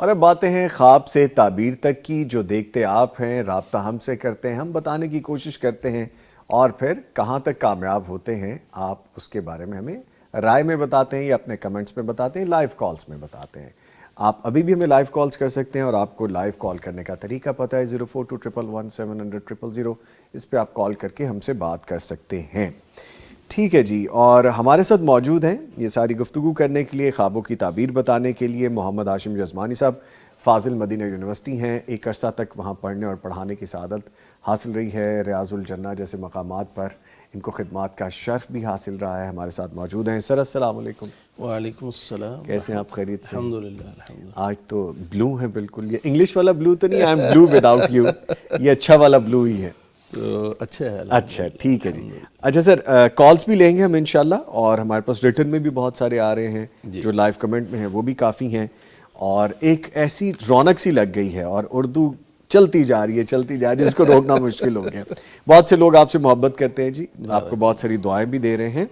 اور اب باتیں ہیں خواب سے تعبیر تک کی، جو دیکھتے آپ ہیں، رابطہ ہم سے کرتے ہیں، ہم بتانے کی کوشش کرتے ہیں، اور پھر کہاں تک کامیاب ہوتے ہیں آپ اس کے بارے میں ہمیں رائے میں بتاتے ہیں یا اپنے کمنٹس میں بتاتے ہیں، لائیو کالز میں بتاتے ہیں۔ آپ ابھی بھی ہمیں لائیو کالز کر سکتے ہیں، اور آپ کو لائیو کال کرنے کا طریقہ پتہ ہے 0421117000، اس پہ آپ کال کر کے ہم سے بات کر سکتے ہیں۔ ٹھیک ہے جی، اور ہمارے ساتھ موجود ہیں یہ ساری گفتگو کرنے کے لیے، خوابوں کی تعبیر بتانے کے لیے محمد ہاشم جزمانی صاحب۔ فاضل مدینہ یونیورسٹی ہیں، ایک عرصہ تک وہاں پڑھنے اور پڑھانے کی سعادت حاصل رہی ہے، ریاض الجنہ جیسے مقامات پر ان کو خدمات کا شرف بھی حاصل رہا ہے۔ ہمارے ساتھ موجود ہیں سر، السلام علیکم۔ وعلیکم السلام۔ کیسے ہیں آپ؟ خیریت سے؟ الحمدللہ الحمدللہ۔ آج تو بلو ہے بالکل، یہ انگلش والا بلو تو نہیں، I am blue without you, یہ اچھا والا بلو ہی ہے۔ تو اچھا ہے، اچھا ٹھیک ہے جی۔ اچھا سر، کالز بھی لیں گے ہم انشاءاللہ، اور ہمارے پاس ریٹن میں بھی بہت سارے آ رہے ہیں، جو لائیو کمنٹ میں ہیں وہ بھی کافی ہیں، اور ایک ایسی رونق سی لگ گئی ہے، اور اردو چلتی جا رہی ہے اس کو روکنا مشکل ہو گیا۔ بہت سے لوگ آپ سے محبت کرتے ہیں جی، آپ کو بہت ساری دعائیں بھی دے رہے ہیں۔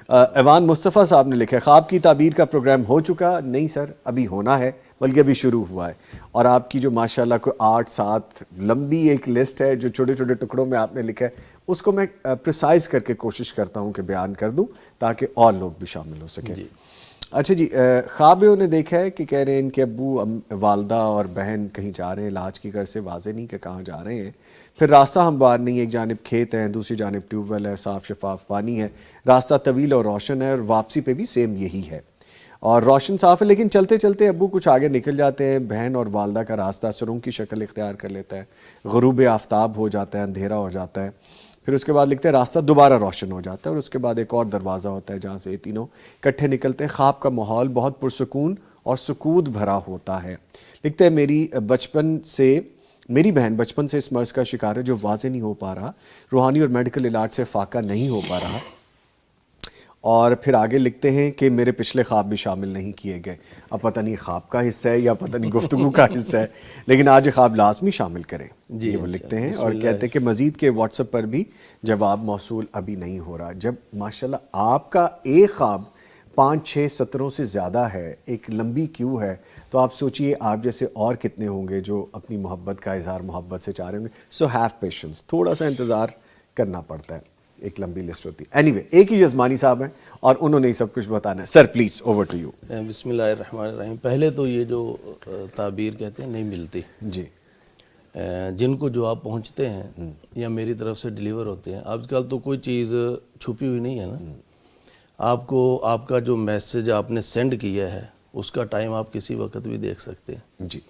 ایوان مصطفیٰ صاحب نے لکھا ہے، خواب کی تعبیر کا پروگرام ہو چکا؟ نہیں سر، ابھی ہونا ہے، بلکہ ابھی شروع ہوا ہے، اور آپ کی جو ماشاءاللہ کوئی 8-7 لمبی ایک لسٹ ہے جو چھوٹے چھوٹے ٹکڑوں میں آپ نے لکھا ہے، اس کو میں پریسائز کر کے کوشش کرتا ہوں کہ بیان کر دوں تاکہ اور لوگ بھی شامل ہو سکیں۔ اچھا جی، خواب میں انہیں دیکھا ہے کہ کہہ رہے ہیں ان کے ابو والدہ اور بہن کہیں جا رہے ہیں علاج کی غرض سے، واضح نہیں کہ کہاں جا رہے ہیں، پھر راستہ ہموار نہیں ہے، ایک جانب کھیت ہیں، دوسری جانب ٹیوب ویل ہے، صاف شفاف پانی ہے، راستہ طویل اور روشن ہے، اور واپسی پہ بھی سیم یہی ہے، اور روشن صاف ہے، لیکن چلتے چلتے ابو کچھ آگے نکل جاتے ہیں، بہن اور والدہ کا راستہ سرنگ کی شکل اختیار کر لیتا ہے، غروب آفتاب ہو جاتا ہے، اندھیرا ہو جاتا ہے، پھر اس کے بعد لکھتے ہیں راستہ دوبارہ روشن ہو جاتا ہے، اور اس کے بعد ایک اور دروازہ ہوتا ہے جہاں سے یہ تینوں کٹھے نکلتے ہیں۔ خواب کا ماحول بہت پرسکون اور سکوت بھرا ہوتا ہے۔ لکھتے ہیں میری بہن بچپن سے اس مرض کا شکار ہے جو واضح نہیں ہو پا رہا، روحانی اور میڈیکل علاج سے فاقہ نہیں ہو پا رہا، اور پھر آگے لکھتے ہیں کہ میرے پچھلے خواب بھی شامل نہیں کیے گئے۔ اب پتہ نہیں خواب کا حصہ ہے یا پتہ نہیں گفتگو کا حصہ ہے، لیکن آج یہ خواب لازمی شامل کریں، یہ وہ لکھتے ہیں، اور کہتے ہیں کہ مزید کے واٹس ایپ پر بھی جواب موصول ابھی نہیں ہو رہا۔ جب ماشاءاللہ آپ کا ایک خواب 5-6 سطروں سے زیادہ ہے، ایک لمبی کیو ہے، تو آپ سوچئے آپ جیسے اور کتنے ہوں گے جو اپنی محبت کا اظہار محبت سے چاہ رہے ہوں گے۔ سو ہیو پیشنس، تھوڑا سا انتظار کرنا پڑتا ہے، ایک لمبی لسٹ ہوتی ہے۔ اینی وے، ایک ہی جزمانی صاحب ہیں اور انہوں نے ہی سب کچھ بتانا ہے۔ Sir please over to you. بسم اللہ الرحمن الرحیم۔ پہلے تو یہ جو تعبیر کہتے ہیں نہیں ملتی جی، جن کو جواب پہنچتے ہیں یا میری طرف سے ڈیلیور ہوتے ہیں، آج کل تو کوئی چیز چھپی ہوئی نہیں ہے نا، آپ کو آپ کا جو میسج آپ نے سینڈ کیا ہے اس کا ٹائم آپ کسی وقت بھی دیکھ سکتے ہیں، جی،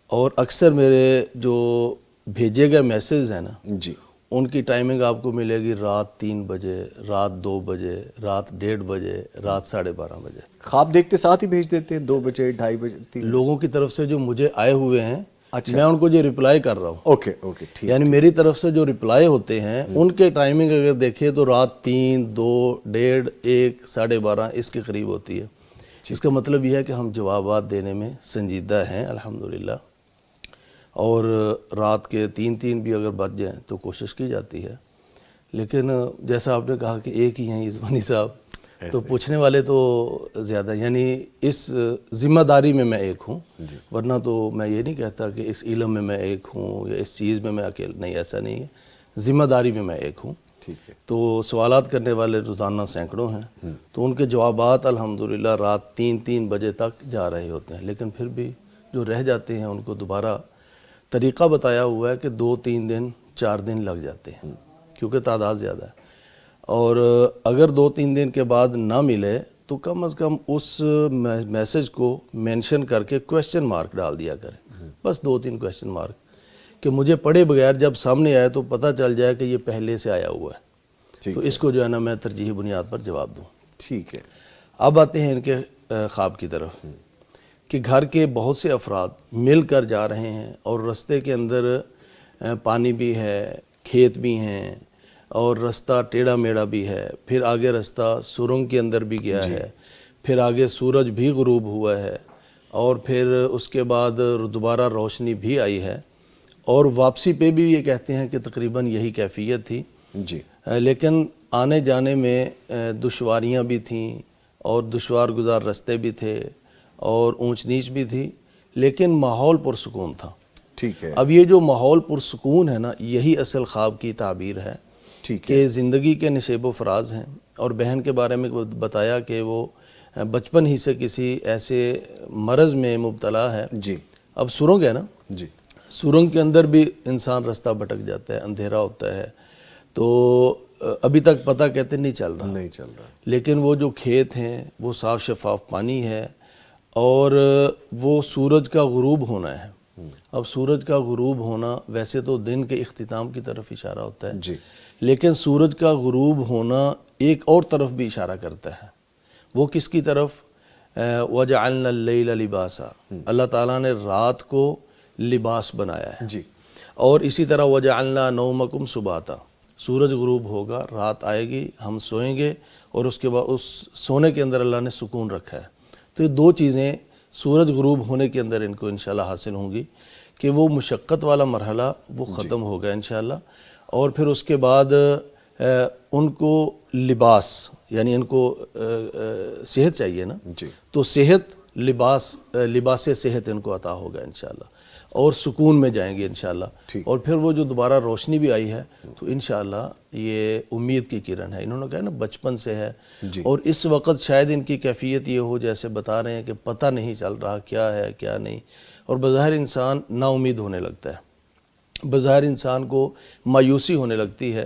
اور اکثر میرے جو بھیجے گئے میسیج ہیں نا، جی، ان کی ٹائمنگ آپ کو ملے گی رات 3 بجے، رات 2 بجے، رات 1:30 بجے، رات 12:30 بجے۔ خواب دیکھتے ساتھ ہی بھیج دیتے ہیں 2 بجے، 2:30 بجے، 3 لوگوں کی طرف سے جو مجھے آئے ہوئے ہیں، میں ان کو جو رپلائی کر رہا ہوں، اوکے ٹھیک، یعنی میری طرف سے جو رپلائی ہوتے ہیں ان کے ٹائمنگ اگر دیکھیں تو رات 3، 2، 1:30، 1، 12:30 اس کے قریب ہوتی ہے۔ اس کا مطلب یہ ہے کہ ہم جوابات دینے میں سنجیدہ ہیں الحمدللہ، اور رات کے 3 بھی اگر بچ جائیں تو کوشش کی جاتی ہے، لیکن جیسا آپ نے کہا کہ ایک ہی ہیں عزمانی صاحب، تو پوچھنے والے تو زیادہ، یعنی اس ذمہ داری میں میں ایک ہوں، ورنہ تو میں یہ نہیں کہتا کہ اس علم میں میں ایک ہوں یا اس چیز میں میں اکیلا، نہیں، ایسا نہیں ہے، ذمہ داری میں میں ایک ہوں۔ ٹھیک ہے، تو سوالات کرنے والے روزانہ سینکڑوں ہیں، تو ان کے جوابات الحمدللہ رات 3 بجے تک جا رہے ہوتے ہیں، لیکن پھر بھی جو رہ جاتے ہیں ان کو دوبارہ طریقہ بتایا ہوا ہے کہ 2-3 دن 4 دن لگ جاتے ہیں، کیونکہ تعداد زیادہ ہے، اور اگر 2-3 دن کے بعد نہ ملے تو کم از کم اس میسج کو مینشن کر کے کویسچن مارک ڈال دیا کریں، بس 2-3 کویسچن مارک، کہ مجھے پڑھے بغیر جب سامنے آئے تو پتہ چل جائے کہ یہ پہلے سے آیا ہوا ہے، تو اس کو جو ہے نا میں ترجیحی بنیاد پر جواب دوں۔ ٹھیک ہے، اب آتے ہیں ان کے خواب کی طرف، کہ گھر کے بہت سے افراد مل کر جا رہے ہیں، اور رستے کے اندر پانی بھی ہے، کھیت بھی ہیں، اور رستہ ٹیڑھا میڑھا بھی ہے، پھر آگے رستہ سرنگ کے اندر بھی گیا ہے، پھر آگے سورج بھی غروب ہوا ہے، اور پھر اس کے بعد دوبارہ روشنی بھی آئی ہے، اور واپسی پہ بھی یہ کہتے ہیں کہ تقریباً یہی کیفیت تھی، جی، لیکن آنے جانے میں دشواریاں بھی تھیں، اور دشوار گزار رستے بھی تھے، اور اونچ نیچ بھی تھی، لیکن ماحول پرسکون تھا. ٹھیک ہے. اب یہ جو ماحول پرسکون ہے نا، یہی اصل خواب کی تعبیر ہے ٹھیک ہے. کہ زندگی کے نشیب و فراز ہیں. اور بہن کے بارے میں بتایا کہ وہ بچپن ہی سے کسی ایسے مرض میں مبتلا ہے. جی. اب سرنگ ہے نا، جی. سرنگ کے اندر بھی انسان رستہ بھٹک جاتا ہے، اندھیرا ہوتا ہے، تو ابھی تک پتہ کہتے نہیں چل رہا. لیکن وہ جو کھیت ہیں وہ صاف شفاف پانی ہے، اور وہ سورج کا غروب ہونا ہے. اب سورج کا غروب ہونا ویسے تو دن کے اختتام کی طرف اشارہ ہوتا ہے، جی. لیکن لیکن سورج کا غروب ہونا ایک اور طرف بھی اشارہ کرتا ہے. وہ کس کی طرف؟ وَجَعَلْنَا اللَّيْلَ لِبَاسًا، اللہ تعالیٰ نے رات کو لباس بنایا ہے. جی. اور اسی طرح وَجَعَلْنَا نَوْمَكُمْ سُبَاتًا، سورج غروب ہوگا، رات آئے گی، ہم سوئیں گے، اور اس کے بعد اس سونے کے اندر اللہ نے سکون رکھا ہے. تو یہ دو چیزیں سورج غروب ہونے کے اندر ان کو انشاءاللہ حاصل ہوں گی کہ وہ مشقت والا مرحلہ وہ ختم ہوگا انشاءاللہ. اور پھر اس کے بعد ان کو لباس، یعنی ان کو صحت چاہیے نا، جی. تو صحت، لباس صحت ان کو عطا ہوگا انشاءاللہ، اور سکون میں جائیں گے انشاءاللہ. اور پھر وہ جو دوبارہ روشنی بھی آئی ہے تو انشاءاللہ یہ امید کی کرن ہے. انہوں نے کہا نا بچپن سے ہے، اور اس وقت شاید ان کی کیفیت یہ ہو جیسے بتا رہے ہیں کہ پتہ نہیں چل رہا کیا ہے کیا نہیں، اور بظاہر انسان نا امید ہونے لگتا ہے، بظاہر انسان کو مایوسی ہونے لگتی ہے.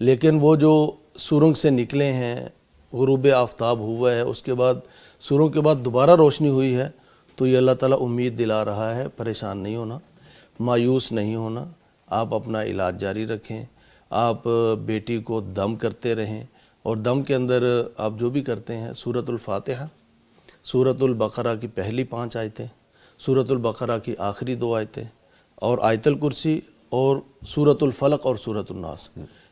لیکن وہ جو سرنگ سے نکلے ہیں، غروب آفتاب ہوا ہے، اس کے بعد سرنگ کے بعد دوبارہ روشنی ہوئی ہے، تو یہ اللہ تعالیٰ امید دلا رہا ہے. پریشان نہیں ہونا، مایوس نہیں ہونا، آپ اپنا علاج جاری رکھیں، آپ بیٹی کو دم کرتے رہیں، اور دم کے اندر آپ جو بھی کرتے ہیں سورۃ الفاتحہ، سورۃ البقرہ کی پہلی 5 آیتیں، سورۃ البقرہ کی آخری 2 آیتیں، اور آیت الکرسی، اور سورۃ الفلق اور سورۃ الناس،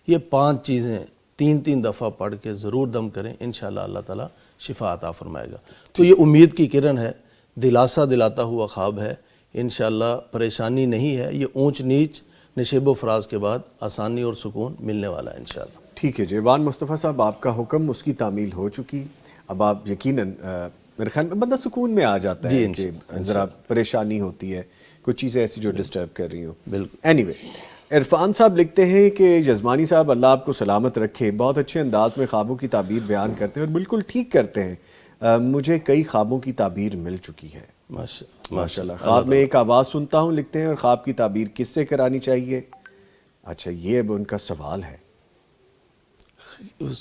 یہ 5 چیزیں 3 دفعہ پڑھ کے ضرور دم کریں، انشاءاللہ اللہ تعالیٰ شفا عطا فرمائے گا. تو یہ امید کی کرن ہے، دلاسا دلاتا ہوا خواب ہے. انشاءاللہ پریشانی نہیں ہے، یہ اونچ نیچ نشیب و فراز کے بعد آسانی اور سکون ملنے والا ہے انشاءاللہ. ٹھیک ہے جی. ایوان مصطفیٰ صاحب، آپ کا حکم، اس کی تعمیل ہو چکی. اب آپ یقیناً میرے خیال میں بندہ سکون میں آ جاتا ہے کہ ذرا پریشانی ہوتی ہے، کچھ چیزیں ایسی جو ڈسٹرب کر رہی ہوں. بالکل. اینی وے، عرفان صاحب لکھتے ہیں کہ یزمانی صاحب اللہ آپ کو سلامت رکھے، بہت اچھے انداز میں خوابوں کی تعبیر بیان کرتے ہیں اور بالکل ٹھیک کرتے ہیں. مجھے کئی خوابوں کی تعبیر مل چکی ہے. ماشاء اللہ. خواب میں ایک آواز سنتا ہوں، لکھتے ہیں، اور خواب کی تعبیر کس سے کرانی چاہیے؟ اچھا، یہ اب ان کا سوال ہے.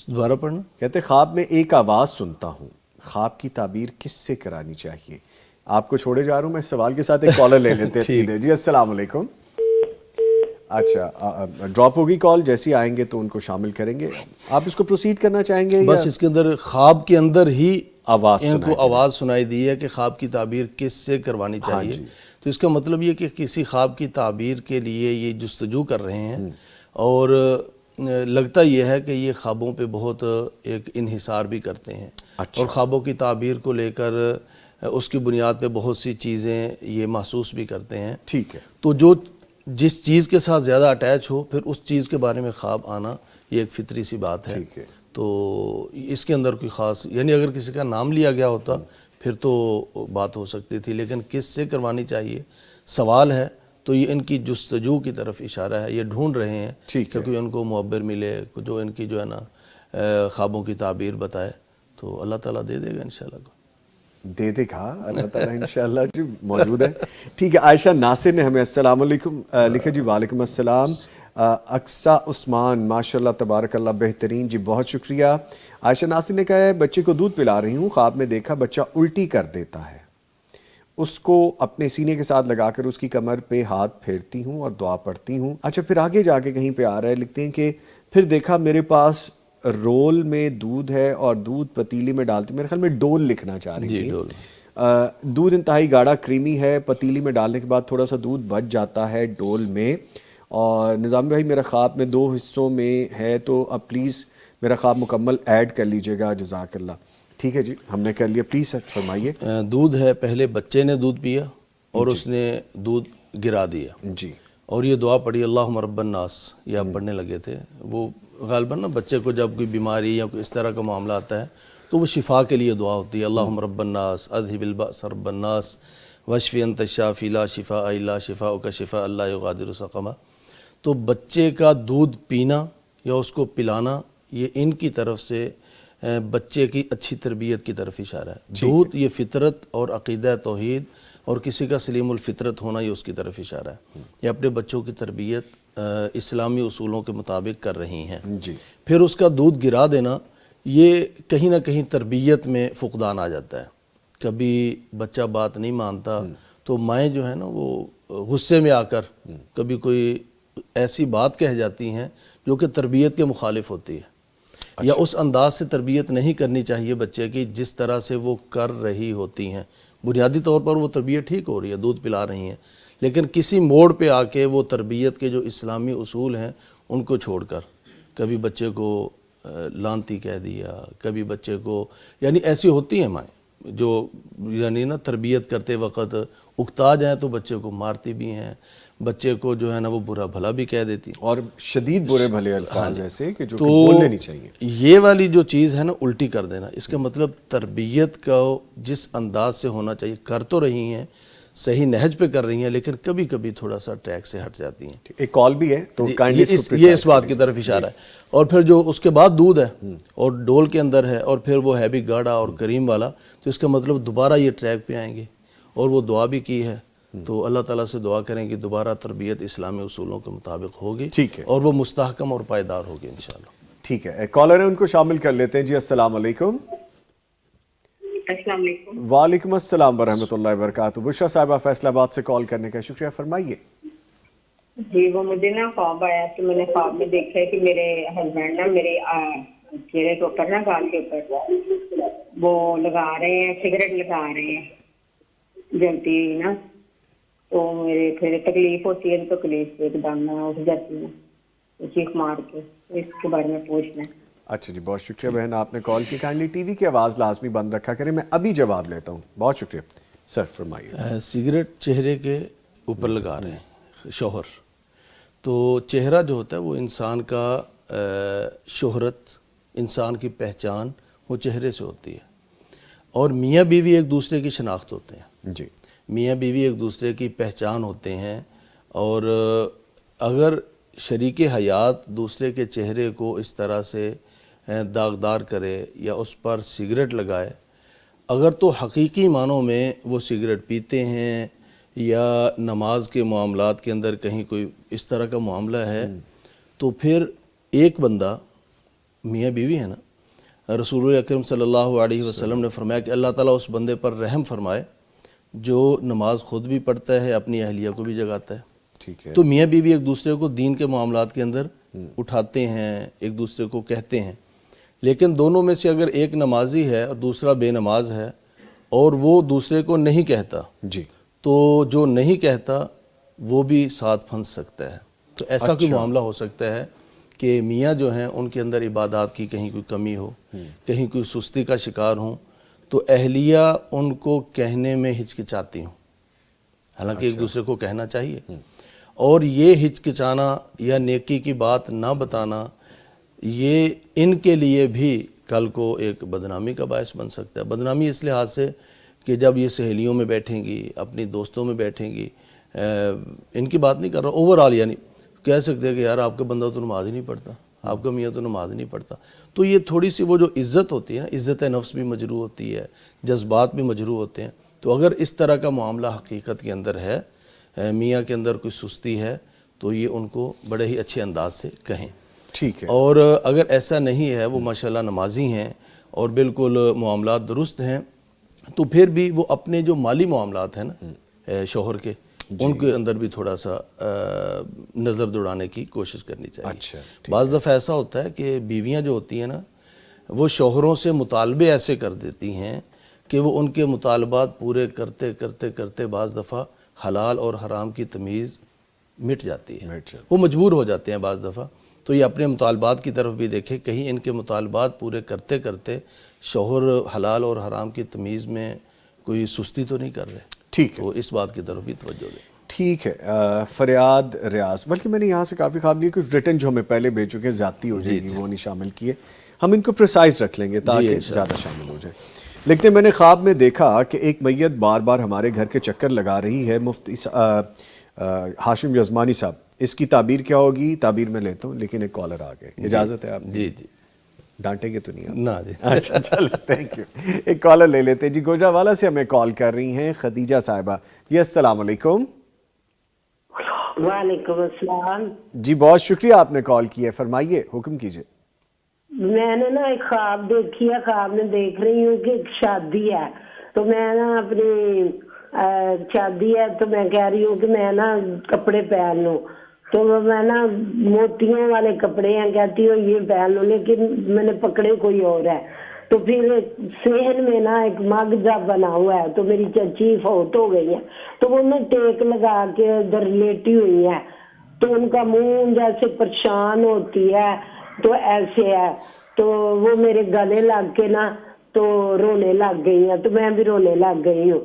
دوبارہ پڑھنا. کہتے خواب میں ایک آواز سنتا ہوں، خواب کی تعبیر کس سے کرانی چاہیے؟ آپ کو چھوڑے جا رہا ہوں میں، سوال کے ساتھ ایک کالر لے لیتے ہیں. جی السلام علیکم. اچھا، ڈراپ ہوگی کال، جیسی آئیں گے تو ان کو شامل کریں گے. آپ اس کو پروسیڈ کرنا چاہیں گے؟ بس اس کے اندر خواب کے اندر ہی ان کو آواز آواز سنائی دی ہے کہ خواب کی تعبیر کس سے کروانی چاہیے. تو اس کا مطلب یہ کہ کسی خواب کی تعبیر کے لیے یہ جستجو کر رہے ہیں، اور لگتا یہ ہے کہ یہ خوابوں پہ بہت ایک انحصار بھی کرتے ہیں، اور خوابوں کی تعبیر کو لے کر اس کی بنیاد پہ بہت سی چیزیں یہ محسوس بھی کرتے ہیں. ٹھیک ہے. تو جو جس چیز کے ساتھ زیادہ اٹیچ ہو، پھر اس چیز کے بارے میں خواب آنا یہ ایک فطری سی بات ہے. ٹھیک ہے. تو اس کے اندر کوئی خاص، یعنی اگر کسی کا نام لیا گیا ہوتا پھر تو بات ہو سکتی تھی، لیکن کس سے کروانی چاہیے سوال ہے، تو یہ ان کی جستجو کی طرف اشارہ ہے. یہ ڈھونڈ رہے ہیں کہ کوئی ان کو معبر ملے جو ان کی جو ہے نا خوابوں کی تعبیر بتائے. تو اللہ تعالیٰ دے دے گا انشاءاللہ. دے دے گا اللہ تعالیٰ انشاءاللہ. جی موجود ہے. ٹھیک ہے. عائشہ ناصر نے ہمیں السلام علیکم لکھا. جی وعلیکم السلام. اقصا عثمان، ماشاءاللہ تبارک اللہ، بہترین. جی بہت شکریہ. عائشہ ناصر نے کہا ہے بچے کو دودھ پلا رہی ہوں، خواب میں دیکھا بچہ الٹی کر دیتا ہے، اس کو اپنے سینے کے ساتھ لگا کر اس کی کمر پہ ہاتھ پھیرتی ہوں اور دعا پڑھتی ہوں. اچھا پھر آگے جا کے کہیں پہ آ رہا ہے، لکھتے ہیں کہ پھر دیکھا میرے پاس رول میں دودھ ہے اور دودھ پتیلی میں ڈالتی ہوں. میرے خیال میں ڈول لکھنا چاہ رہی تھی. دودھ انتہائی گاڑھا کریمی ہے، پتیلی میں ڈالنے کے بعد تھوڑا سا دودھ بچ جاتا ہے ڈول میں. اور نظام بھائی میرا خواب میں 2 حصوں میں ہے، تو اب پلیز میرا خواب مکمل ایڈ کر لیجئے گا، جزاک اللہ. ٹھیک ہے جی، ہم نے کر لیا. پلیز سر فرمائیے. دودھ ہے، پہلے بچے نے دودھ پیا اور اس نے دودھ گرا دیا. جی. اور یہ دعا پڑھی اللہم رب الناس، یہ آپ پڑھنے لگے تھے. وہ غالباً نا بچے کو جب کوئی بیماری یا کوئی اس طرح کا معاملہ آتا ہے تو وہ شفا کے لیے دعا ہوتی ہے. اللہم رب الناس اذہب البأس رب الناس وشفی انت الشافی لا شفاء الا شفاءک شفاء لا یغادر سقما. تو بچے کا دودھ پینا یا اس کو پلانا یہ ان کی طرف سے بچے کی اچھی تربیت کی طرف اشارہ ہے. دودھ یہ فطرت اور عقیدہ توحید اور کسی کا سلیم الفطرت ہونا یہ اس کی طرف اشارہ ہے. یہ اپنے بچوں کی تربیت اسلامی اصولوں کے مطابق کر رہی ہیں. پھر اس کا دودھ گرا دینا یہ کہیں نہ کہیں تربیت میں فقدان آ جاتا ہے. کبھی بچہ بات نہیں مانتا تو مائیں جو ہے نا وہ غصے میں آ کر کبھی کوئی ایسی بات کہہ جاتی ہیں جو کہ تربیت کے مخالف ہوتی ہے. یا اس انداز سے تربیت نہیں کرنی چاہیے بچے کی جس طرح سے وہ کر رہی ہوتی ہیں. بنیادی طور پر وہ تربیت ٹھیک ہو رہی ہے، دودھ پلا رہی ہیں، لیکن کسی موڑ پہ آ کے وہ تربیت کے جو اسلامی اصول ہیں ان کو چھوڑ کر کبھی بچے کو لانتی کہہ دیا، کبھی بچے کو، یعنی ایسی ہوتی ہیں مائیں جو یعنی نا تربیت کرتے وقت اکتا جائیں تو بچے کو مارتی بھی ہیں، بچے کو جو ہے نا وہ برا بھلا بھی کہہ دیتی ہیں، اور شدید برے بھلے الفاظ ایسے کہ جو بولنے نہیں چاہیے. یہ والی جو چیز ہے نا الٹی کر دینا، اس کا مطلب تربیت کا جس انداز سے ہونا چاہیے کر تو رہی ہیں، صحیح نہج پہ کر رہی ہیں، لیکن کبھی کبھی تھوڑا سا ٹریک سے ہٹ جاتی ہیں. ایک کال بھی ہے تو یہ اس بات کی طرف اشارہ ہے. اور پھر جو اس کے بعد دودھ ہے اور ڈول کے اندر ہے اور پھر وہ ہے بھی گاڑا اور کریم والا، تو اس کا مطلب دوبارہ یہ ٹریک پہ آئیں گے. اور وہ دعا بھی کی ہے تو اللہ تعالیٰ سے دعا کریں کہ دوبارہ تربیت اسلامی اصولوں کے مطابق ہوگی اور وہ مستحکم اور پائیدار ہوگی انشاءاللہ. ٹھیک ہے، ایک کالر ہے ان کو شامل کر لیتے ہیں. جی السلام علیکم. السلام علیکم. وعلیکم السلام ورحمۃ اللہ وبرکاتہ. بشرا صاحبہ فیصل آباد سے کال کرنے کا شکریہ، فرمائیے. جی وہ مجھے نا خواب آیا تو میں نے خواب میں دیکھا کہ میرے ہسبینڈ نا میرے چہرے کے اوپر نا گال کے اوپر وہ لگا رہے ہیں، سگریٹ لگا رہے ہیں جلتی ہوئی نا. تو میرے پھر تکلیف ہوتی ہے، تکلیف سے ایک دم میں اٹھ جاتی ہوں چیخ مار کے. اس کے بارے میں پوچھنا ہے. اچھا جی، بہت شکریہ بہن آپ نے کال کی. کائنڈلی ٹی وی کی آواز لازمی بند رکھا کریں، میں ابھی جواب لیتا ہوں. بہت شکریہ سر، فرمائیے. سگریٹ چہرے کے اوپر لگا رہے ہیں شوہر. تو چہرہ جو ہوتا ہے وہ انسان کا شہرت، انسان کی پہچان وہ چہرے سے ہوتی ہے. اور میاں بیوی ایک دوسرے کی شناخت ہوتے ہیں. جی، میاں بیوی ایک دوسرے کی پہچان ہوتے ہیں. اور اگر شریک حیات دوسرے کے چہرے کو اس طرح سے داغدار کرے یا اس پر سگریٹ لگائے، اگر تو حقیقی معنوں میں وہ سگریٹ پیتے ہیں یا نماز کے معاملات کے اندر کہیں کوئی اس طرح کا معاملہ ہے، تو پھر ایک بندہ میاں بیوی ہے نا، رسول اکرم صلی اللہ علیہ وسلم نے فرمایا کہ اللہ تعالیٰ اس بندے پر رحم فرمائے جو نماز خود بھی پڑھتا ہے، اپنی اہلیہ کو بھی جگاتا ہے. ٹھیک ہے. تو میاں بیوی ایک دوسرے کو دین کے معاملات کے اندر اٹھاتے ہیں، ایک دوسرے کو کہتے ہیں. لیکن دونوں میں سے اگر ایک نمازی ہے اور دوسرا بے نماز ہے اور وہ دوسرے کو نہیں کہتا، جی، تو جو نہیں کہتا وہ بھی ساتھ پھنس سکتا ہے. تو ایسا کوئی معاملہ ہو سکتا ہے کہ میاں جو ہیں ان کے اندر عبادات کی کہیں کوئی کمی ہو، کہیں کوئی سستی کا شکار ہوں، تو اہلیہ ان کو کہنے میں ہچکچاتی ہوں، حالانکہ ایک دوسرے کو کہنا چاہیے. اور یہ ہچکچانا یا نیکی کی بات نہ بتانا یہ ان کے لیے بھی کل کو ایک بدنامی کا باعث بن سکتا ہے. بدنامی اس لحاظ سے کہ جب یہ سہیلیوں میں بیٹھیں گی، اپنی دوستوں میں بیٹھیں گی، ان کی بات نہیں کر رہا، اوورآل یعنی کہہ سکتے ہیں کہ یار آپ کا بندہ تو نماز ہی نہیں پڑھتا، آپ کا میاں تو نماز نہیں پڑھتا. تو یہ تھوڑی سی وہ جو عزت ہوتی ہے نا، عزت نفس بھی مجروح ہوتی ہے، جذبات بھی مجروح ہوتے ہیں. تو اگر اس طرح کا معاملہ حقیقت کے اندر ہے، میاں کے اندر کوئی سستی ہے، تو یہ ان کو بڑے ہی اچھے انداز سے کہیں. ٹھیک ہے. اور اگر ایسا نہیں ہے، وہ ماشاءاللہ نمازی ہیں اور بالکل معاملات درست ہیں، تو پھر بھی وہ اپنے جو مالی معاملات ہیں نا شوہر کے، ان کے اندر بھی تھوڑا سا نظر دوڑانے کی کوشش کرنی چاہیے. اچھا، بعض دفعہ ایسا ہوتا ہے کہ بیویاں جو ہوتی ہیں نا، وہ شوہروں سے مطالبے ایسے کر دیتی ہیں کہ وہ ان کے مطالبات پورے کرتے کرتے کرتے بعض دفعہ حلال اور حرام کی تمیز مٹ جاتی ہے، وہ مجبور ہو جاتے ہیں بعض دفعہ. تو یہ اپنے مطالبات کی طرف بھی دیکھیں، کہیں ان کے مطالبات پورے کرتے کرتے شوہر حلال اور حرام کی تمیز میں کوئی سستی تو نہیں کر رہے. ٹھیک ہے، تو اس بات کی طرف بھی توجہ دیں. ٹھیک ہے. فریاد ریاض، بلکہ میں نے یہاں سے کافی خواب لیے، کچھ ریٹن جو ہمیں پہلے بھیج چکے زیادتی ہو جائے گی وہ نہیں شامل کیے، ہم ان کو پریسائز رکھ لیں گے تاکہ زیادہ شامل ہو جائے. لیکن میں نے خواب میں دیکھا کہ ایک میت بار بار ہمارے گھر کے چکر لگا رہی ہے. مفتی ہاشم یزمانی صاحب، اس کی تعبیر کیا ہوگی؟ تعبیر میں لیتا ہوں، لیکن ایک کالر آ گئے. اجازت ہے آپ؟ جی جی. ڈانٹیں گے تو نہیں آپ؟ نہ جی. اچھا چلو، تھینک یو. ایک کالر لے لیتے. جی گوجرانوالہ سے ہمیں کال کر رہی ہیں خدیجہ صاحبہ. جی السلام علیکم. وعلیکم السلام. جی بہت شکریہ آپ نے کال کیا ہے، فرمائیے، حکم کیجیے. میں نے نا ایک خواب دیکھی ہے. خواب میں دیکھ رہی ہوں کہ ایک شادی ہے، تو میں نا اپنی شادی ہے تو میں کہہ رہی ہوں کہ میں نا کپڑے پہن لوں، تو میں نا موتیوں والے کپڑے ہیں، کہتی ہوں یہ پہن لوں، لیکن میں نے پکڑے کوئی اور ہے. تو پھر صحن میں نا ایک مگ جب بنا ہوا ہے، تو میری چچی فوت ہو گئی ہے، تو وہ نا ٹیک لگا کے ادھر لیٹی ہوئی ہے، تو ان کا منہ جیسے پریشان ہوتی ہے، تو ایسے ہے. تو وہ میرے گلے لگ کے نا تو رونے لگ گئی ہیں، تو میں بھی رونے لگ گئی ہوں.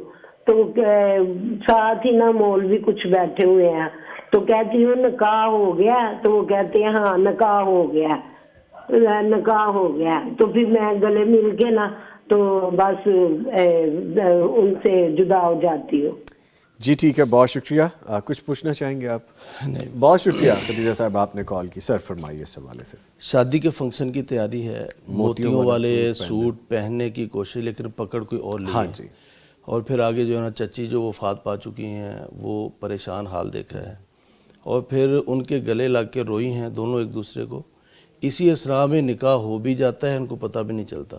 تو ساتھ ہی نا مولوی کچھ بیٹھے ہوئے ہیں، تو کہتی ہوں نکاح ہو گیا؟ تو وہ کہتے ہیں ہاں نکاح ہو گیا، نکاح ہو گیا. تو پھر میں گلے مل کے نا تو بس ان سے جدا ہو جاتی ہوں. جی ٹھیک ہے، بہت شکریہ. کچھ پوچھنا چاہیں گے آپ؟ نہیں. بہت شکریہ خدیجہ صاحب، آپ نے کال کی. سر فرمائیے اس حوالے سے. شادی کے فنکشن کی تیاری ہے، موتیوں والے سوٹ پہننے کی کوشش، لیکن پکڑ کوئی اور لی ہاں ہے. جی. اور پھر آگے جو ہے نا چچی جو وفات پا چکی ہیں وہ پریشان حال دیکھا ہے، اور پھر ان کے گلے لگ کے روئی ہیں دونوں ایک دوسرے کو. اسی اسرا میں نکاح ہو بھی جاتا ہے، ان کو پتہ بھی نہیں چلتا.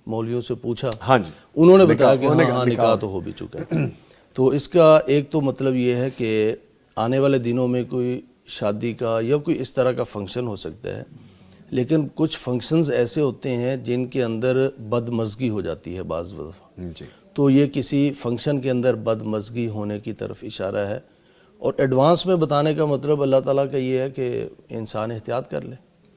مولویوں سے پوچھا، ہاں جی، انہوں نے بتایا کہ ہاں نکاح تو ہو بھی چکا ہے. تو اس کا ایک تو مطلب یہ ہے کہ آنے والے دنوں میں کوئی شادی کا یا کوئی اس طرح کا فنکشن ہو سکتا ہے، لیکن کچھ فنکشنز ایسے ہوتے ہیں جن کے اندر بدمزگی ہو جاتی ہے بعض دفعہ. جی. تو یہ کسی فنکشن کے اندر بدمزگی ہونے کی طرف اشارہ ہے، اور ایڈوانس میں بتانے کا مطلب اللہ تعالیٰ کا یہ ہے کہ انسان احتیاط کر لے.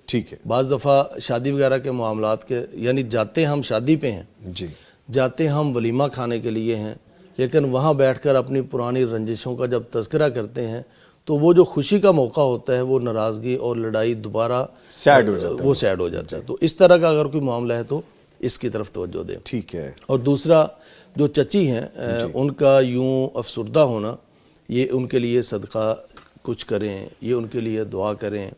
ٹھیک ہے. بعض دفعہ شادی وغیرہ کے معاملات کے یعنی جاتے ہم شادی پہ ہیں، جی. جاتے ہم ولیمہ کھانے کے لیے ہیں، لیکن وہاں بیٹھ کر اپنی پرانی رنجشوں کا جب تذکرہ کرتے ہیں تو وہ جو خوشی کا موقع ہوتا ہے وہ ناراضگی اور لڑائی دوبارہ سیڈ ہو جاتا ہے، وہ سیڈ ہو جاتا ہے. تو اس طرح کا اگر کوئی معاملہ ہے تو اس کی طرف توجہ دیں. ٹھیک ہے. اور دوسرا جو چچی ہیں ان کا یوں افسردہ ہونا، یہ ان کے لیے صدقہ کچھ کریں، یہ ان کے لیے دعا کریں.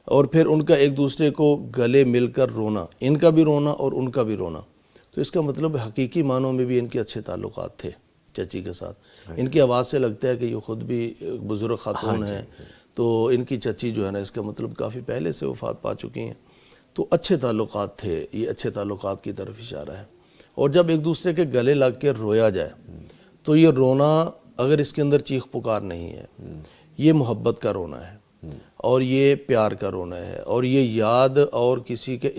اور پھر ان کا ایک دوسرے کو گلے مل کر رونا، ان کا بھی رونا اور ان کا بھی رونا. تو اس کا مطلب حقیقی معنوں میں بھی ان کے اچھے تعلقات تھے چچی کے ساتھ. ان کی آواز سے لگتا ہے کہ یہ خود بھی بزرگ خاتون ہیں، تو ان کی چچی جو ہے نا اس کا مطلب کافی پہلے سے وفات پا چکی ہیں. تو اچھے تعلقات تھے، یہ اچھے تعلقات کی طرف اشارہ ہے. اور جب ایک دوسرے کے گلے لگ کے رویا جائے تو یہ رونا اگر اس کے اندر چیخ پکار نہیں ہے، یہ محبت کا رونا ہے، اور یہ پیار کا رونا ہے، اور یہ یاد اور کسی کے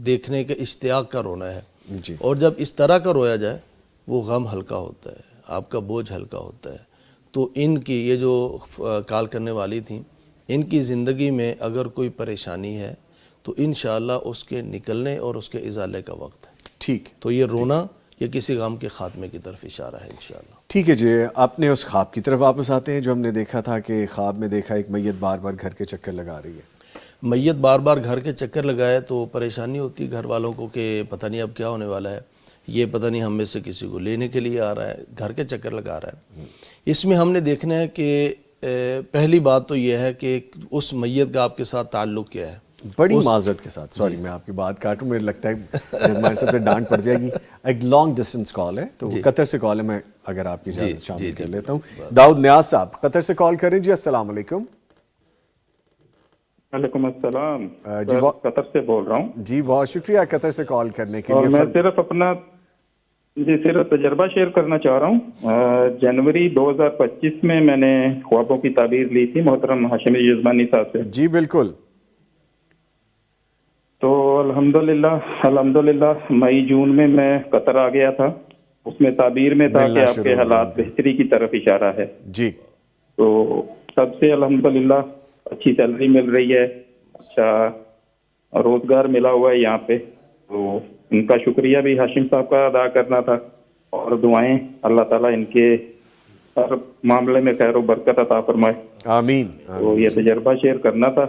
دیکھنے کے اشتیاق کا رونا ہے. جی. اور جب اس طرح کا رویا جائے وہ غم ہلکا ہوتا ہے، آپ کا بوجھ ہلکا ہوتا ہے. تو ان کی یہ جو کال کرنے والی تھیں، ان کی زندگی میں اگر کوئی پریشانی ہے تو انشاءاللہ اس کے نکلنے اور اس کے ازالے کا وقت ہے. ٹھیک. تو یہ رونا یہ کسی غم کے خاتمے کی طرف اشارہ ہے انشاءاللہ. ٹھیک ہے جی. آپ نے اس خواب کی طرف واپس آتے ہیں جو ہم نے دیکھا تھا کہ خواب میں دیکھا ایک میت بار بار گھر کے چکر لگا رہی ہے. میت بار بار گھر کے چکر لگائے تو پریشانی ہوتی گھر والوں کو کہ پتہ نہیں اب کیا ہونے والا ہے، یہ پتہ نہیں ہم میں سے کسی کو لینے کے لیے آ رہا ہے، گھر کے چکر لگا رہا ہے. اس میں ہم نے دیکھنا ہے کہ پہلی بات تو یہ ہے کہ اس میت کا آپ کے ساتھ تعلق کیا ہے. بڑی معذرت کے ساتھ، سوری میں آپ کی بات کاٹوں، مجھے لگتا ہے ہمارے سب سے ڈانٹ پڑ جائے گی. ایک لانگ ڈسٹنس کال ہے، تو قطر سے کال ہے، میں اگر آپ کی اجازت شامل کر لیتا ہوں. داؤد نیاز صاحب قطر سے کال کریں. جی السلام علیکم. وعلیکم السلام. قطر سے بول رہا ہوں. جی بہت شکریہ قطر سے کال کرنے کے اور لیے. میں صرف اپنا صرف تجربہ شیئر کرنا چاہ رہا ہوں. جنوری 2025 میں میں نے خوابوں کی تعبیر لی تھی محترم ہاشم یزمانی صاحب سے. جی بالکل. تو الحمدللہ مئی جون میں قطر آ گیا تھا. اس میں تعبیر میں تھا کہ آپ کے حالات بہتری کی طرف اشارہ ہے. جی. تو تب سے الحمدللہ اچھی سیلری مل رہی ہے، اچھا روزگار ملا ہوا ہے یہاں پہ. تو ان کا شکریہ بھی ہاشم صاحب کا ادا کرنا تھا، اور دعائیں اللہ تعالیٰ ان کے ہر معاملے میں خیر و برکت عطا فرمائے. آمین. تو یہ تجربہ شیئر کرنا تھا.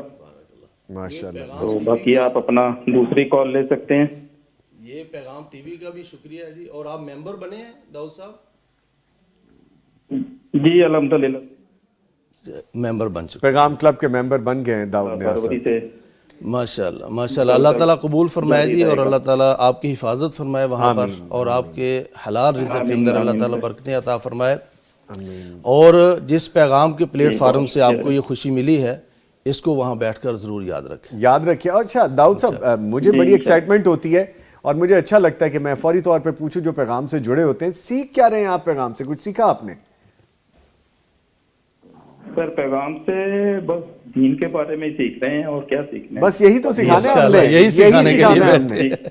ماشاءاللہ. تو باقی آپ اپنا دوسری کال لے سکتے ہیں. یہ پیغام ٹی وی کا بھی شکریہ ہے جی. اور آپ ممبر بنے ہیں داؤد صاحب؟ جی الحمدللہ ممبر بن چکے. پیغام کلب کے ممبر بن گئے ہیں داؤد نیاز فروری صاحب. سے. ماشاءاللہ ماشاءاللہ. اللہ تعالیٰ قبول فرمائے جی, اور اللہ تعالیٰ آپ کی حفاظت فرمائے وہاں پر, اور آپ کے حلال رزق کے اندر اللہ تعالیٰ برکتیں عطا فرمائے. اور جس پیغام کے پلیٹ فارم سے آپ کو یہ خوشی ملی ہے, اس کو وہاں بیٹھ کر ضرور یاد رکھیں. یاد رکھیے. اور اچھا داؤد صاحب, مجھے بڑی ایکسائٹمنٹ ہوتی ہے اور مجھے اچھا لگتا ہے کہ میں فوری طور پہ پوچھوں جو پیغام سے جڑے ہوتے ہیں, سیکھ کیا رہے ہیں آپ پیغام سے؟ کچھ سیکھا آپ نے؟ سر پیغام سے بس دین کے بارے میں سیکھ رہے ہیں, اور کیا سیکھنا ہے. بس یہی تو سکھانا ہے ہم ماشاءاللہ, نے, یہی سکھانے کے لیے ہے ہم نے. بیٹھے,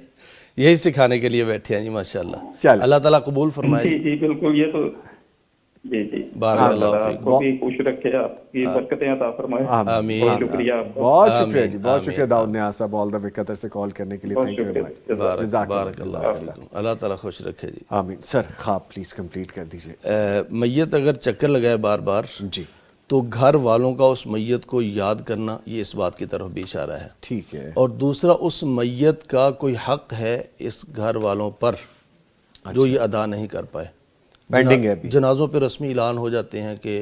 یہی سکھانے کے لیے بیٹھے ہیں جی. ماشاءاللہ. چل اللہ تعالیٰ قبول فرمائے. جی جی بالکل. یہ تو جی جی بارک اللہ آپ فیکم. کو بھی خوش رکھے, آپ کی برکتیں عطا فرمائے. آمین. بہت شکریہ آپ کا. بہت شکریہ جی, آمین، بہت آمین، شکریہ داؤد نیاز صاحب, آل دا وے قطر سے کال کرنے کے لیے. بہت تھینک یو ویری شکریہ. مچ. جزاک بارک اللہ اللہ. فیکم. اللہ تعالیٰ خوش رکھے جی. آمین. سر خواب پلیز کمپلیٹ کر دیجئے. میت اگر چکر لگائے بار بار جی تو گھر والوں کا اس میت کو یاد کرنا, یہ اس بات کی طرف بھی اشارہ ہے. ٹھیک ہے. اور دوسرا, اس میت کا کوئی حق ہے اس گھر والوں پر جو یہ ادا نہیں کر پائے. پینڈنگ ہے ابھی. جنازوں پہ رسمی اعلان ہو جاتے ہیں کہ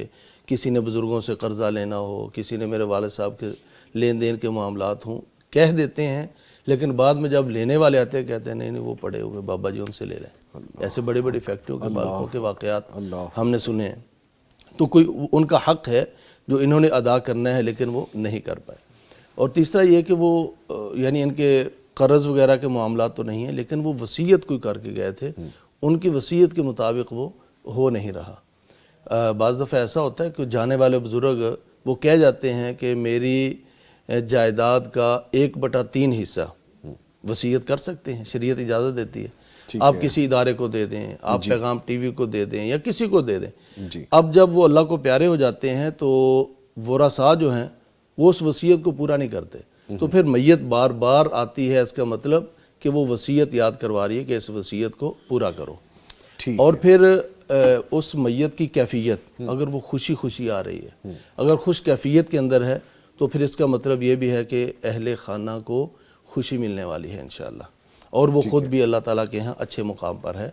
کسی نے بزرگوں سے قرضہ لینا ہو, کسی نے میرے والد صاحب کے لین دین کے معاملات ہوں, کہہ دیتے ہیں, لیکن بعد میں جب لینے والے آتے ہیں کہتے ہیں نہیں وہ پڑے ہوئے بابا جی ان سے لے لیں. ایسے بڑی بڑی فیکٹریوں کے مالکوں کے واقعات ہم نے سنے ہیں. تو کوئی ان کا حق ہے جو انہوں نے ادا کرنا ہے لیکن وہ نہیں کر پائے. اور تیسرا یہ کہ وہ یعنی ان کے قرض وغیرہ کے معاملات تو نہیں ہیں, لیکن وہ وصیت کوئی کر کے گئے تھے, ان کی وصیت کے مطابق وہ ہو نہیں رہا. بعض دفعہ ایسا ہوتا ہے کہ جانے والے بزرگ وہ کہہ جاتے ہیں کہ میری جائیداد کا 1/3 حصہ وصیت کر سکتے ہیں, شریعت اجازت دیتی ہے. آپ کسی ادارے کو دے دیں, آپ پیغام ٹی وی کو دے دیں, یا کسی کو دے دیں. اب جب وہ اللہ کو پیارے ہو جاتے ہیں تو ورثاء جو ہیں وہ اس وصیت کو پورا نہیں کرتے, تو پھر میت بار بار آتی ہے. اس کا مطلب کہ وہ وصیت یاد کروا رہی ہے کہ اس وصیت کو پورا کرو. اور پھر اس میت کی کیفیت اگر وہ خوشی خوشی آ رہی ہے, اگر خوش کیفیت کے اندر ہے, تو پھر اس کا مطلب یہ بھی ہے کہ اہل خانہ کو خوشی ملنے والی ہے انشاءاللہ, اور وہ خود بھی اللہ تعالیٰ کے ہاں اچھے مقام پر ہے.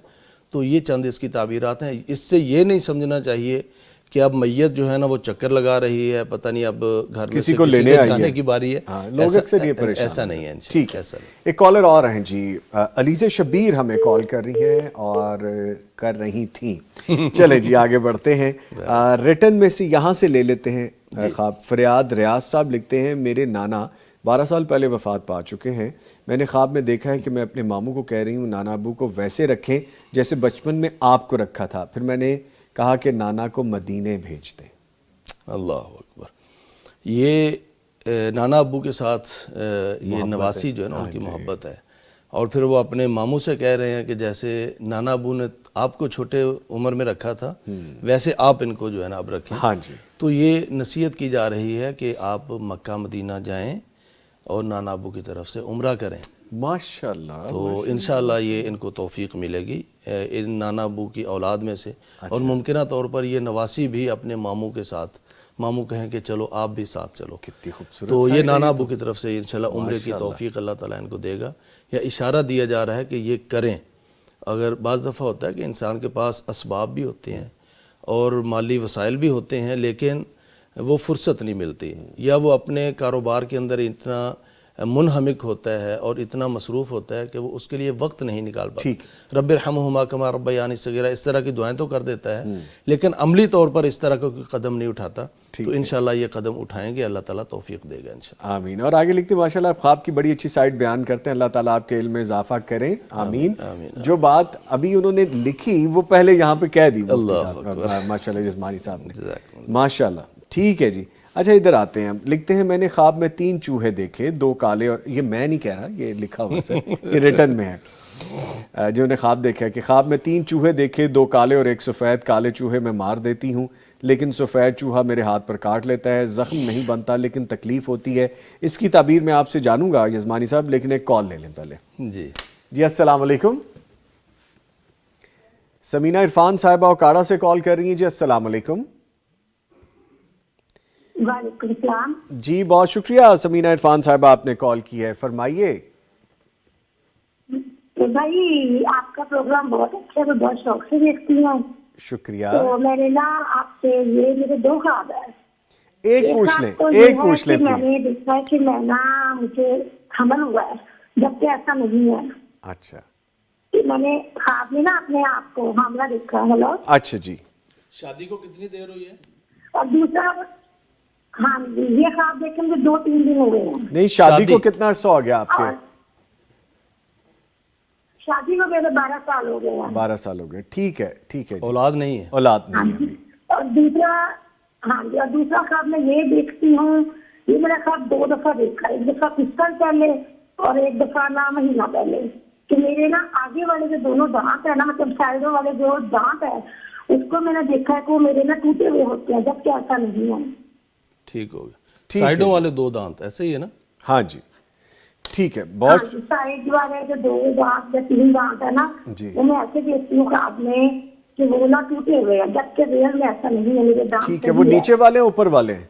تو یہ چند اس کی تعبیرات ہیں. اس سے یہ نہیں سمجھنا چاہیے کہ اب میت جو ہے نا وہ چکر لگا رہی ہے, پتہ نہیں اب گھر میں کسی کو لینے جانے کی باری ہے. لوگ اکثر یہ پریشان ایسا نہیں ہے. ٹھیک ہے. ایک کالر اور ہیں جی, علیزہ شبیر ہمیں کال کر رہی ہیں اور کر رہی تھیں. چلیں جی آگے بڑھتے ہیں. ریٹن میں سے یہاں سے لے لیتے ہیں. خواب فریاد ریاض صاحب لکھتے ہیں, میرے نانا 12 سال پہلے وفات پا چکے ہیں. میں نے خواب میں دیکھا ہے کہ میں اپنے ماموں کو کہہ رہی ہوں نانا ابو کو ویسے رکھیں جیسے بچپن میں آپ کو رکھا تھا. پھر میں نے کہا کہ نانا کو مدینے بھیج دیں. اللہ اکبر. یہ نانا ابو کے ساتھ یہ نواسی جو ہے نا ان کی محبت ہے, اور پھر وہ اپنے ماموں سے کہہ رہے ہیں کہ جیسے نانا ابو نے آپ کو چھوٹے عمر میں رکھا تھا ویسے آپ ان کو جو ہے نا اب رکھیں. ہاں جی. تو یہ نصیحت کی جا رہی ہے کہ آپ مکہ مدینہ جائیں اور نانا ابو کی طرف سے عمرہ کریں. ماشاءاللہ. تو انشاءاللہ یہ ان کو توفیق ملے گی ان نانا ابو کی اولاد میں سے. اور ممکنہ طور پر یہ نواسی بھی اپنے ماموں کے ساتھ, ماموں کہیں کہ چلو آپ بھی ساتھ چلو. کتنی خوبصورت. تو یہ نانا ابو کی طرف سے انشاءاللہ عمرے کی توفیق اللہ تعالیٰ ان کو دے گا, یا اشارہ دیا جا رہا ہے کہ یہ کریں. اگر بعض دفعہ ہوتا ہے کہ انسان کے پاس اسباب بھی ہوتے ہیں اور مالی وسائل بھی ہوتے ہیں, لیکن وہ فرصت نہیں ملتی, یا وہ اپنے کاروبار کے اندر اتنا منہمک ہوتا ہے اور اتنا مصروف ہوتا ہے کہ وہ اس کے لیے وقت نہیں نکال پاتا. رب ارحمہما کما ربیانی صغیرہ اس طرح کی دعائیں تو کر دیتا ہے, لیکن عملی طور پر اس طرح کا کوئی قدم نہیں اٹھاتا. تو انشاءاللہ یہ قدم اٹھائیں گے, اللہ تعالیٰ توفیق دے گا انشاءاللہ. آمین. اور آگے لکھتے ہیں ماشاءاللہ آپ خواب کی بڑی اچھی سائٹ بیان کرتے ہیں, اللہ تعالیٰ آپ کے علم میں اضافہ کریں. آمین. جو بات ابھی انہوں نے لکھی وہ پہلے یہاں پہ کہہ دی ماشاءاللہ جسمانی صاحب نے. ماشاءاللہ. ٹھیک ہے جی. اچھا ادھر آتے ہیں. لکھتے ہیں میں نے خواب میں 3 چوہے دیکھے, 2 کالے, اور یہ میں نہیں کہہ رہا, یہ لکھا ہوا سر, یہ ریٹن میں ہے جو نے خواب دیکھا ہے کہ خواب میں 3 چوہے دیکھے, 2 کالے اور 1 سفید. کالے چوہے میں مار دیتی ہوں لیکن سفید چوہا میرے ہاتھ پر کاٹ لیتا ہے. زخم نہیں بنتا لیکن تکلیف ہوتی ہے. اس کی تعبیر میں آپ سے جانوں گا یزمانی صاحب, لیکن ایک کال لے لیں پہلے. جی السلام علیکم. سمینہ عرفان صاحبہ اوکاڑا سے کال کر رہی ہیں. جی السلام علیکم. وعلیکم السلام. جی بہت شکریہ سمینہ عرفان صاحبہ آپ نے کال کی ہے, فرمائیے. تو بھائی آپ کا پروگرام بہت اچھا ہے, میں بہت شوق سے دیکھتی ہوں. شکریہ. تو میں نے نا آپ سے یہ میرے 2 خواب ہیں. ایک پوچھ لیں, خواب تو یہ ایک ہے پوچھ لیں کہ میں نے پلیز. دیکھا ہے کہ میں نا مجھے حمل ہوا ہے, جبکہ ایسا نہیں ہے. اچھا کہ میں نے خواب میں نا اپنے آپ کو حاملہ دیکھا. ہلو, اچھا جی. شادی کو کتنی دیر ہوئی ہے؟ اور دوسرا, ہاں جی, یہ خواب دیکھ کے مجھے 2-3 دن ہو گئے ہیں. نہیں, شادی شادی کو کتنا عرصہ ہو گیا آپ کے؟ اور شادی کو میرے 12 سال ہو گئے ہیں. 12 سال ہو گئے. ٹھیک ہے, ٹھیک ہے جی. اولاد نہیں ہے. اولاد نہیں ہے ابھی. اور دوسرا, ہاں جی, اور دوسرا خواب میں یہ دیکھتی ہوں, یہ میرا خواب 2 دفعہ دیکھا. ایک دفعہ کچھ سال پہلے اور ایک دفعہ نا مہینہ پہلے, کہ میرے نا آگے والے جو دونوں دانت ہے نا, مطلب سائڈوں والے جو دانت ہے, اس کو میں نے دیکھا ہے کہ وہ میرے نا ٹوٹے ہوئے ہوتے ہیں, جبکہ ایسا نہیں ہے. ٹھیک ہو گیا. ٹھیک ہے سائڈوں جی. والے 2 دانت ایسے ہی ہے نا؟ ہاں جی, ٹھیک ہے. ہاں بہت جی, سائڈ والے جو 2 دانت یا 3 دانت ہے نا, جی. وہ میں ایسے دیکھتی ہوں خواب میں کہ وہ نا ٹوٹے ہوئے ہیں, جبکہ ریئل میں ایسا نہیں ہے. میرے دانت ٹھیک ہے. وہ نیچے والے ہیں اوپر والے ہیں؟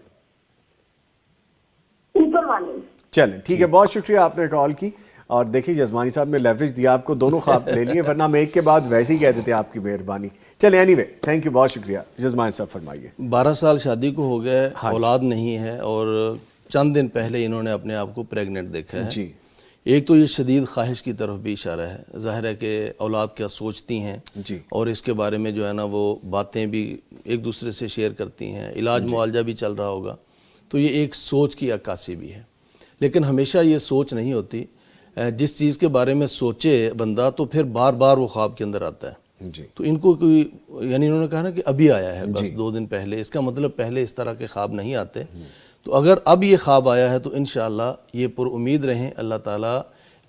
اوپر والے. چلیں ٹھیک ہے, بہت شکریہ آپ نے کال کی. اور دیکھیے جزمانی صاحب نے لیوریج دیا آپ کو, دونوں خواب لے لیے, ورنہ ہم ایک کے بعد ویسے ہی کہہ دیتے آپ کی مہربانی. چلیں اینی وے, تھینک یو, بہت شکریہ. جزمانی صاحب فرمائیے. 12 سال شادی کو ہو گئے, اولاد نہیں ہے, اور چند دن پہلے انہوں نے اپنے آپ کو پریگننٹ دیکھا ہے. جی. ایک تو یہ شدید خواہش کی طرف بھی اشارہ ہے. ظاہر ہے کہ اولاد کیا سوچتی ہیں جی. اور اس کے بارے میں جو ہے نا وہ باتیں بھی ایک دوسرے سے شیئر کرتی ہیں, علاج معالجہ بھی چل رہا ہوگا. تو یہ ایک سوچ کی عکاسی بھی ہے. لیکن ہمیشہ یہ سوچ نہیں ہوتی. جس چیز کے بارے میں سوچے بندہ تو پھر بار بار وہ خواب کے اندر آتا ہے. جی. تو ان کو کوئی, یعنی انہوں نے کہا نا کہ ابھی آیا ہے, بس 2 دن پہلے, اس کا مطلب پہلے اس طرح کے خواب نہیں آتے. تو اگر اب یہ خواب آیا ہے تو انشاءاللہ یہ پر امید رہیں, اللہ تعالیٰ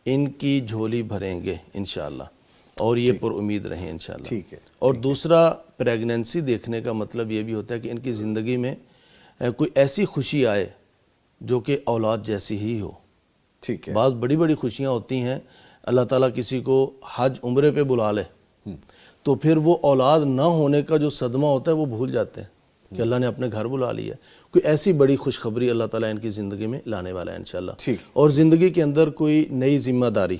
ان کی جھولی بھریں گے انشاءاللہ, اور یہ پر امید رہیں انشاءاللہ. ٹھیک ہے. اور دوسرا, پریگننسی دیکھنے کا مطلب یہ بھی ہوتا ہے کہ ان کی زندگی میں کوئی ایسی خوشی آئے جو کہ اولاد جیسی ہی ہو. ٹھیک ہے. بعض بڑی بڑی خوشیاں ہوتی ہیں, اللہ تعالیٰ کسی کو حج عمرے پہ بلا لے تو پھر وہ اولاد نہ ہونے کا جو صدمہ ہوتا ہے وہ بھول جاتے ہیں کہ اللہ نے اپنے گھر بلا لیا. کوئی ایسی بڑی خوشخبری اللہ تعالیٰ ان کی زندگی میں لانے والا ہے انشاءاللہ. اور زندگی کے اندر کوئی نئی ذمہ داری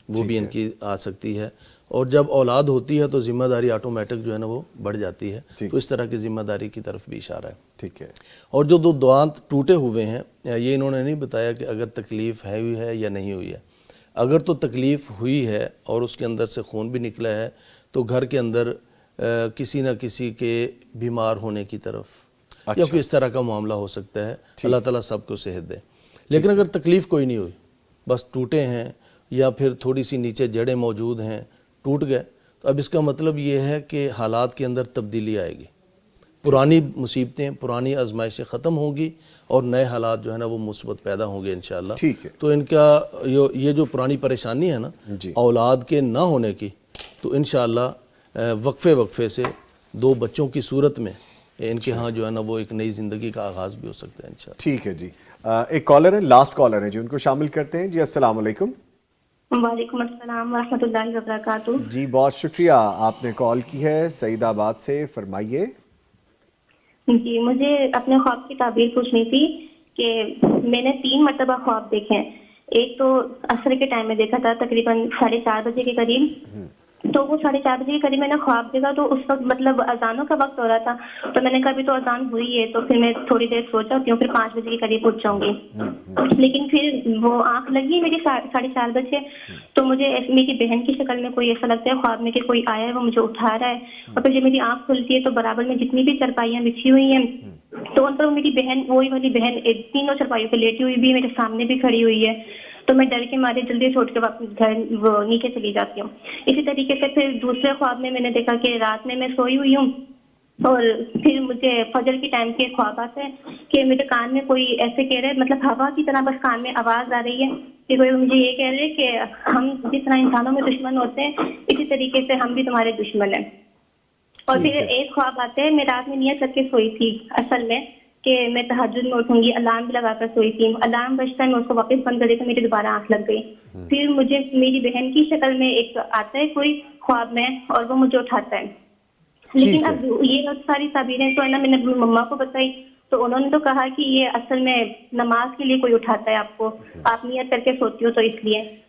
وہ بھی ان کی آ سکتی ہے, اور جب اولاد ہوتی ہے تو ذمہ داری آٹومیٹک جو ہے نا وہ بڑھ جاتی ہے. تو اس طرح کی ذمہ داری کی طرف بھی اشارہ ہے. ٹھیک ہے. اور جو 2 دانت ٹوٹے ہوئے ہیں, یہ انہوں نے نہیں بتایا کہ اگر تکلیف ہے ہوئی ہے یا نہیں ہوئی ہے. اگر تو تکلیف ہوئی ہے اور اس کے اندر سے خون بھی نکلا ہے تو گھر کے اندر کسی نہ کسی کے بیمار ہونے کی طرف یا کوئی اس طرح کا معاملہ ہو سکتا ہے. اللہ تعالیٰ سب کو صحت دے. لیکن اگر تکلیف کوئی نہیں ہوئی, بس ٹوٹے ہیں یا پھر تھوڑی سی نیچے جڑیں موجود ہیں, ٹوٹ گئے, تو اب اس کا مطلب یہ ہے کہ حالات کے اندر تبدیلی آئے گی. پرانی مصیبتیں, پرانی آزمائشیں ختم ہوں گی اور نئے حالات جو ہے نا وہ مثبت پیدا ہوں گے انشاءاللہ. ٹھیک ہے. تو ان کا یہ جو پرانی پریشانی ہے نا اولاد کے نہ ہونے کی, تو انشاءاللہ وقفے سے 2 بچوں کی صورت میں ان کے ہاں جو ہے نا وہ ایک نئی زندگی کا آغاز بھی ہو سکتا ہے انشاءاللہ. ٹھیک ہے جی. ایک کالر ہے, لاسٹ کالر ہے جی, ان کو شامل کرتے ہیں. جی السلام علیکم. وعلیکم السلام ورحمۃ اللہ وبرکاتہ. جی بہت شکریہ, آپ نے کال کی ہے سعید آباد سے, فرمائیے. جی, مجھے اپنے خواب کی تعبیر پوچھنی تھی کہ میں نے 3 مرتبہ خواب دیکھے ہیں. ایک تو عصر کے ٹائم میں دیکھا تھا, تقریباً 4:30 بجے کے قریب. تو وہ 4:30 بجے کے قریب میں نے خواب دیکھا, تو اس وقت مطلب اذانوں کا وقت ہو رہا تھا. تو میں نے کہا ابھی تو اذان ہوئی ہے, تو پھر میں تھوڑی دیر سو جاتی ہوں, پھر 5 بجے کے قریب اٹھ جاؤں گی. لیکن پھر وہ آنکھ لگی میری 4:30 بجے, تو مجھے میری بہن کی شکل میں کوئی ایسا لگتا ہے خواب میں کہ کوئی آیا ہے, وہ مجھے اٹھا رہا ہے. اور پھر جب میری آنکھ کھلتی ہے تو برابر میں جتنی بھی چرپائیاں بچھی ہوئی ہیں تو ان پر میری بہن, وہی والی بہن, 3 چرپائیوں پہ لیٹی ہوئی بھی میرے سامنے بھی کھڑی ہوئی ہے. تو میں ڈر کے مارے جلدی چھوڑ کے واپس گھر وہ نیچے چلی جاتی ہوں. اسی طریقے سے پھر دوسرے خواب میں نے دیکھا کہ رات میں سوئی ہوئی ہوں, اور پھر مجھے فجر کے ٹائم کے خواب آتے ہیں کہ میرے کان میں کوئی ایسے کہہ رہے, مطلب ہوا کی طرح بس کان میں آواز آ رہی ہے کہ کوئی مجھے یہ کہہ رہے کہ ہم جس طرح انسانوں میں دشمن ہوتے ہیں اسی طریقے سے ہم بھی تمہارے دشمن ہیں. اور پھر ایک خواب آتے ہیں, میں رات میں نیت رکھ کے سوئی تھی اصل میں کہ میں تہجد میں اٹھوں گی, الارم بھی لگا کر سوئی تھی. الارم بجتا ہے, میں اس کو واپس بند کر دی تو میری دوبارہ آنکھ لگ گئی. پھر مجھے میری بہن کی شکل میں ایک آتا ہے کوئی خواب میں, اور وہ مجھے اٹھاتا ہے. لیکن اب یہ ساری تعبیریں تو ہے نا میں نے اپنی مما کو بتائی, تو انہوں نے تو کہا کہ یہ اصل میں نماز کے لیے کوئی اٹھاتا ہے آپ کو, آپ نیت کر کے سوتی ہو تو اس لیے.